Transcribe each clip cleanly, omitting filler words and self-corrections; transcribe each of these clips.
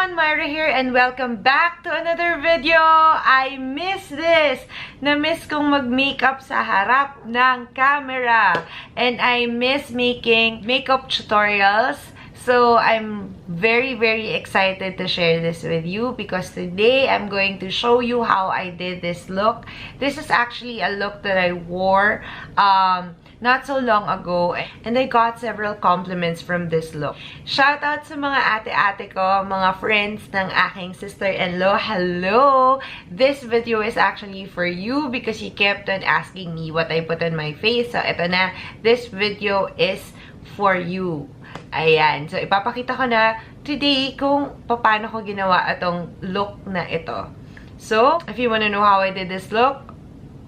everyone! Myra here and welcome back to another video! I miss this! Na-miss kong mag-makeup sa harap ng camera. And I miss making makeup tutorials. So, I'm very excited to share this with you because today I'm going to show you how I did this look. This is actually a look that I wore not so long ago, and I got several compliments from this look. Shout out sa mga ate-ate ko, mga friends ng aking sister-in-law. Hello! This video is actually for you because you kept on asking me what I put on my face. So, eto na. This video is for you. Ayan. So, ipapakita ko na today kung paano ko ginawa itong look na ito. So, if you wanna know how I did this look,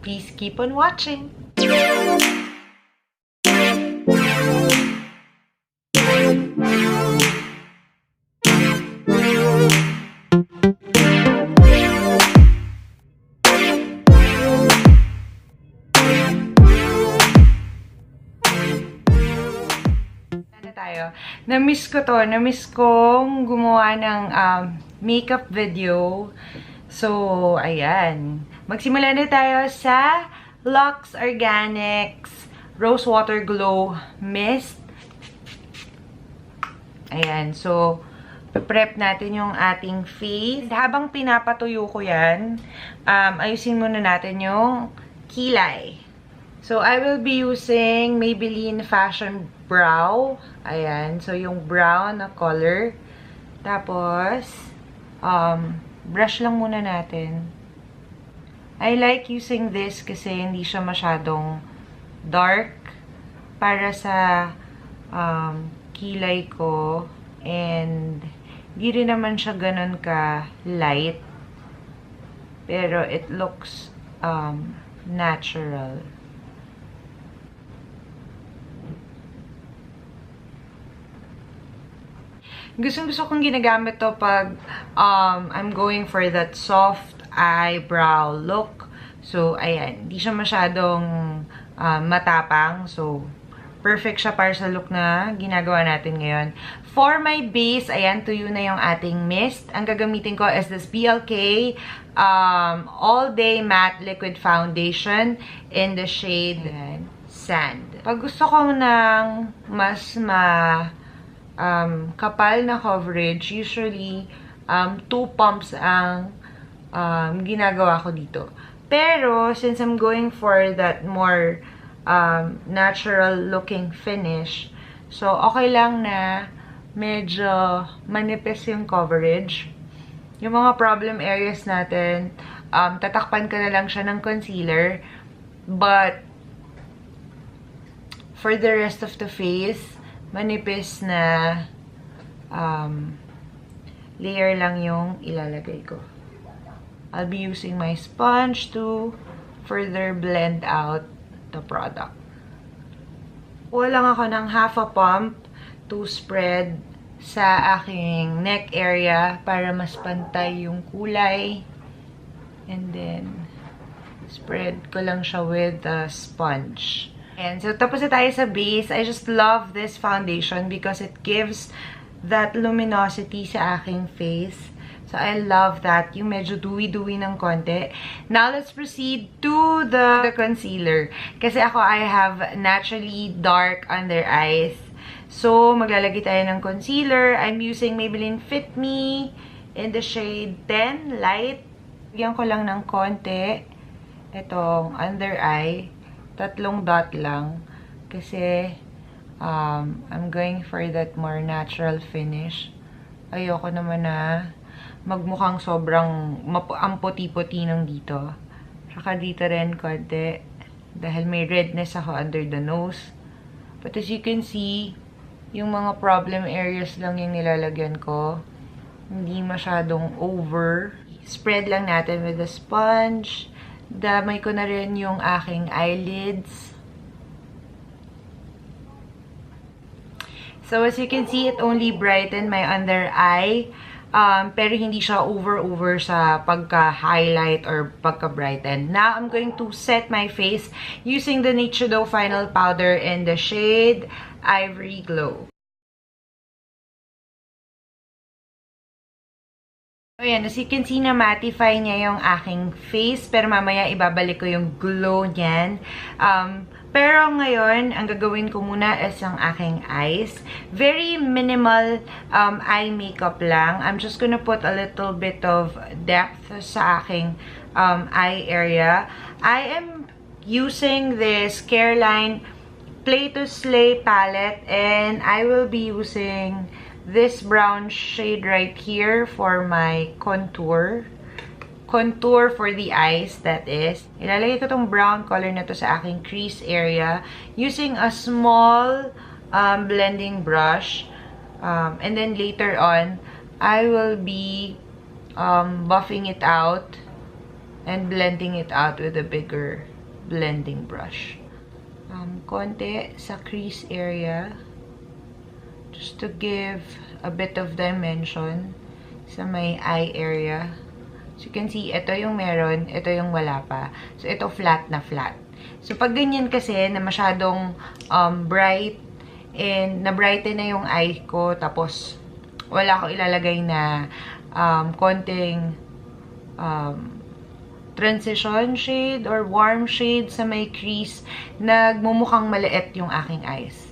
please keep on watching. Na-miss ko to. Na-miss kong gumawa ng makeup video. So, ayan. Magsimula na tayo sa Lux Organics Rose Water Glow Mist. Ayan. So, prep natin yung ating face. Habang pinapatuyo ko yan, ayusin muna natin yung kilay. So, I will be using Maybelline Fashion Brow. Ayan. So, yung brown na color. Tapos, brush lang muna natin. I like using this kasi hindi siya masyadong dark para sa kilay ko. And, hindi rin naman siya ganun ka light. Pero, it looks natural. Gustong-gusto kong ginagamit to pag I'm going for that soft eyebrow look. So, ayan. Hindi siya masyadong matapang. So, perfect siya para sa look na ginagawa natin ngayon. For my base, ayan, tuyo na yung ating mist. Ang gagamitin ko is this BLK All Day Matte Liquid Foundation in the shade Sand. Pag gusto ko ng mas kapal na coverage, usually 2 pumps ang ginagawa ko dito. Pero, since I'm going for that more natural looking finish, so okay lang na medyo manipis yung coverage. Yung mga problem areas natin, tatakpan ka na lang siya ng concealer. But, for the rest of the face, manipis na layer lang yung ilalagay ko. I'll be using my sponge to further blend out the product. Kuha lang ako ng half a pump to spread sa aking neck area para mas pantay yung kulay. And then, spread ko lang siya with the sponge. And so, tapos na tayo sa base. I just love this foundation because it gives that luminosity sa aking face. So, I love that. Yung medyo dewy-dewy ng konti. Now, let's proceed to the concealer. Kasi ako, I have naturally dark under eyes. So, maglalagay tayo ng concealer. I'm using Maybelline Fit Me in the shade 10 Light. Bigyan ko lang ng konti itong under eye. 3 dot lang. Kasi, I'm going for that more natural finish. Ayoko naman na magmukhang sobrang ang puti-puti ng dito. Saka dito rin konti. Dahil may redness ako under the nose. But as you can see, yung mga problem areas lang yung nilalagyan ko. Hindi masyadong over. Spread lang natin with a sponge. Damay ko na rin yung aking eyelids. So, as you can see, it only brightened my under eye. Pero hindi siya over sa pagka-highlight or pagka-brighten. Now, I'm going to set my face using the Nature Dough Final Powder in the shade Ivory Glow. So, ayan. As you can see, na-mattify niya yung aking face. Pero mamaya, ibabalik ko yung glow niyan. Pero ngayon, ang gagawin ko muna is ang aking eyes. Very minimal eye makeup lang. I'm just gonna put a little bit of depth sa aking eye area. I am using this Careline Play to Slay palette. And I will be using this brown shade right here for my contour. Contour for the eyes, that is. Ilalagay ko tong brown color na to sa aking crease area using a small blending brush. And then later on, I will be buffing it out and blending it out with a bigger blending brush. Konti sa crease area. Just to give a bit of dimension sa my eye area. So, you can see, ito yung meron, ito yung wala pa. So, ito flat na flat. So, pag ganyan kasi, na masyadong bright, and na-brighten na yung eye ko, tapos, wala ko ilalagay na konting transition shade or warm shade sa may crease, nagmumukhang maliit yung aking eyes.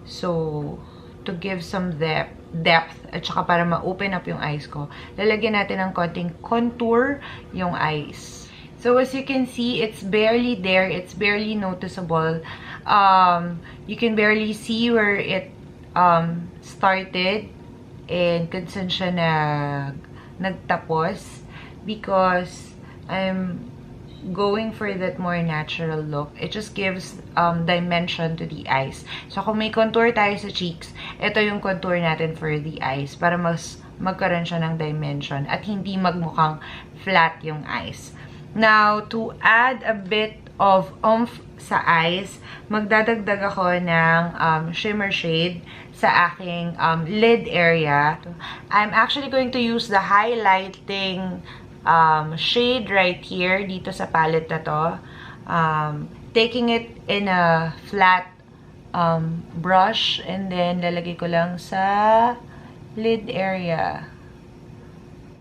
So, to give some depth at saka para ma-open up yung eyes ko, lalagyan natin ng konting contour yung eyes. So, as you can see, it's barely there. It's barely noticeable. You can barely see where it started and kung saan siya nagtapos because I'm going for that more natural look. It just gives dimension to the eyes. So, kung may contour tayo sa cheeks, ito yung contour natin for the eyes para mas magkaroon siya ng dimension at hindi magmukhang flat yung eyes. Now, to add a bit of oomph sa eyes, magdadagdag ako ng shimmer shade sa aking lid area. I'm actually going to use the highlighting shade right here dito sa palette na to. Taking it in a flat brush and then lalagay ko lang sa lid area.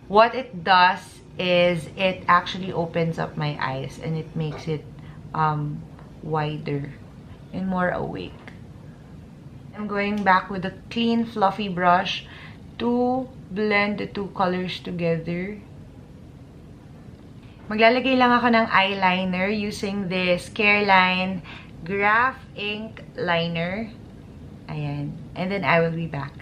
What it does is it actually opens up my eyes and it makes it wider and more awake. I'm going back with a clean fluffy brush to blend the two colors together. Maglalagay lang ako ng eyeliner using this Careline Graph Ink Liner. Ayan. And then I will be back.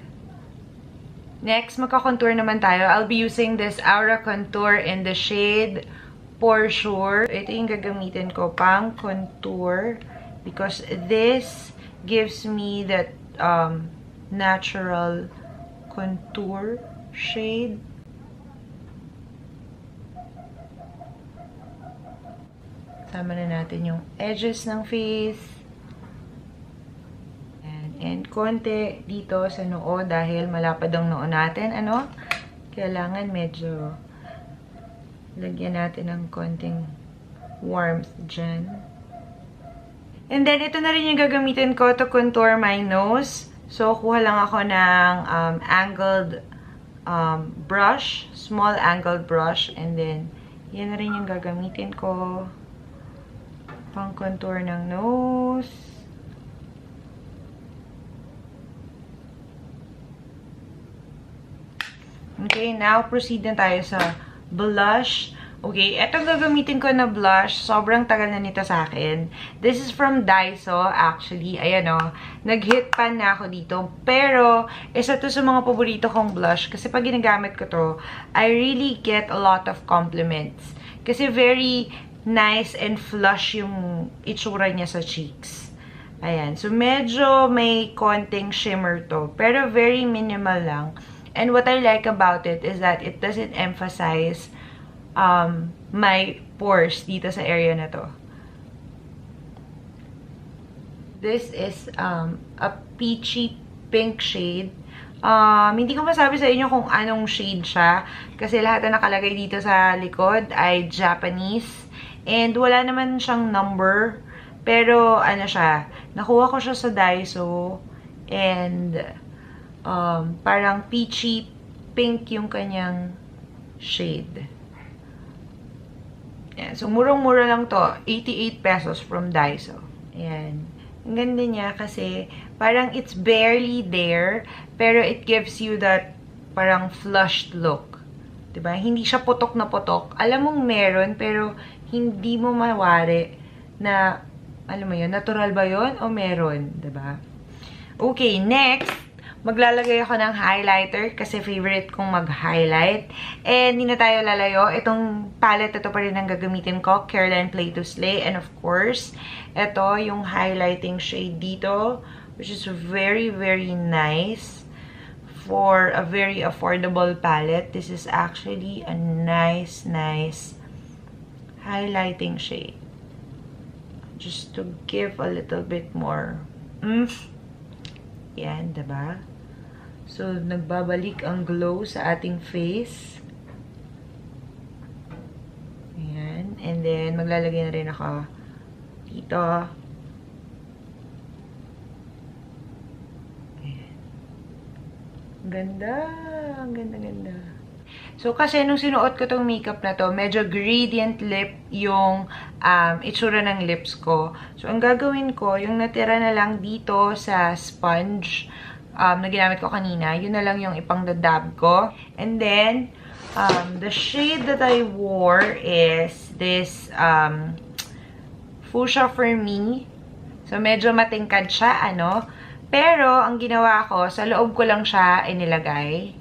Next, magka-contour naman tayo. I'll be using this Aura Contour in the shade For Sure. Ito yung gagamitin ko pang contour because this gives me that natural contour shade. Sama na natin yung edges ng face. And konti dito sa noo dahil malapad ang noo natin. Ano? Kailangan medyo lagyan natin ng konting warmth dyan. And then, ito na rin yung gagamitin ko to contour my nose. So, kuha lang ako ng angled brush. Small angled brush. And then, yan na rin yung gagamitin ko pang contour ng nose. Okay, now proceed na tayo sa blush. Okay, etong gagamitin ko na blush, sobrang tagal na nito sa akin. This is from Daiso, actually. Ayan o, nag-hit pan na ako dito. Pero, isa to sa mga paborito kong blush. Kasi pag ginagamit ko to, I really get a lot of compliments. Kasi very nice and flush yung itsura niya sa cheeks. Ayan. So, medyo may konting shimmer to. Pero, very minimal lang. And what I like about it is that it doesn't emphasize my pores dito sa area na to. This is a peachy pink shade. Hindi ko masabi sa inyo kung anong shade siya. Kasi lahat na nakalagay dito sa likod ay Japanese. And wala naman siyang number. Pero, ano siya, nakuha ko siya sa Daiso. And, parang peachy pink yung kanyang shade. Ayan. So, murang-mura lang to. 88 pesos from Daiso. Ayan. Ang ganda niya kasi parang it's barely there, pero it gives you that parang flushed look. Diba? Hindi siya putok na putok. Alam mong meron, pero hindi mo mawari na, alam mo yun, natural ba yun o meron? Diba? Okay, next, maglalagay ako ng highlighter kasi favorite kong mag-highlight. And hindi na tayo lalayo. Itong palette, ito pa rin ang gagamitin ko. Caroline Play to Slay. And of course, ito yung highlighting shade dito, which is very, very nice for a very affordable palette. This is actually a nice, nice highlighting shade. Just to give a little bit more oomph. Yan, diba? So, nagbabalik ang glow sa ating face. Ayan. And then, maglalagay na rin ako dito. Ayan. Ganda. Ang ganda-ganda. So, kasi nung sinuot ko tong makeup na to, medyo gradient lip yung itsura ng lips ko. So, ang gagawin ko, yung natira na lang dito sa sponge na ginamit ko kanina, yun na lang yung ipang-dab ko. And then, the shade that I wore is this Fuchsia for Me. So, medyo matingkad siya, ano. Pero, ang ginawa ko, sa loob ko lang siya inilagay.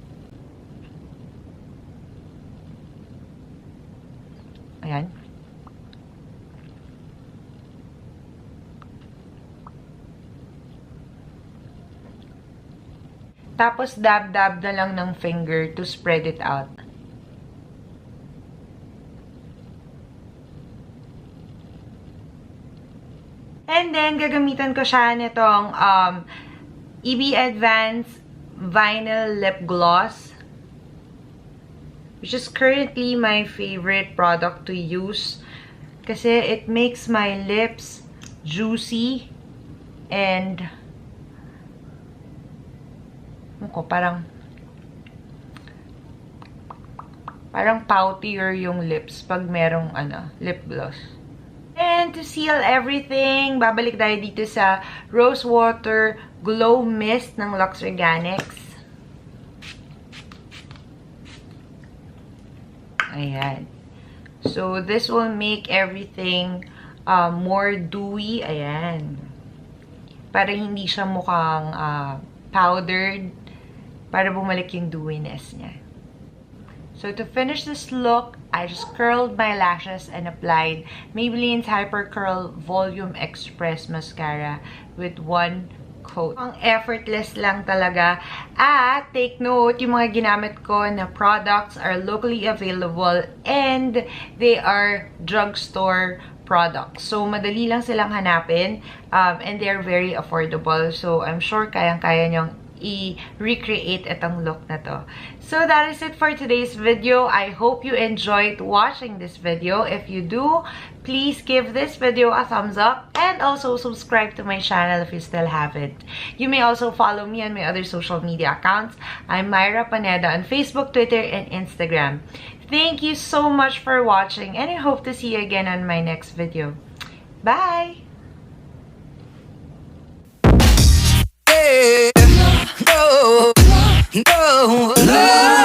Ayan. Tapos, dab-dab na lang ng finger to spread it out. And then, gagamitan ko siya nitong EB Advanced Vinyl Lip Gloss, which is currently my favorite product to use. Kasi it makes my lips juicy and parang poutier yung lips pag merong lip gloss. And to seal everything, babalik tayo dito sa Rose Water Glow Mist ng Lux Organics. Ayan. So, this will make everything more dewy. Ayan. Para hindi siya mukhang powdered. Para bumalik yung dewiness niya. So, to finish this look, I just curled my lashes and applied Maybelline's Hyper Curl Volume Express Mascara with one coat. Ang effortless lang talaga. At take note, yung mga ginamit ko na products are locally available and they are drugstore products. So, madali lang silang hanapin and they're very affordable. So, I'm sure kayang-kaya nyong i-recreate itong look na to. So, that is it for today's video. I hope you enjoyed watching this video. If you do, please give this video a thumbs up and also subscribe to my channel if you still haven't. You may also follow me on my other social media accounts. I'm Myra Paneda on Facebook, Twitter, and Instagram. Thank you so much for watching and I hope to see you again on my next video. Bye! No, no, no.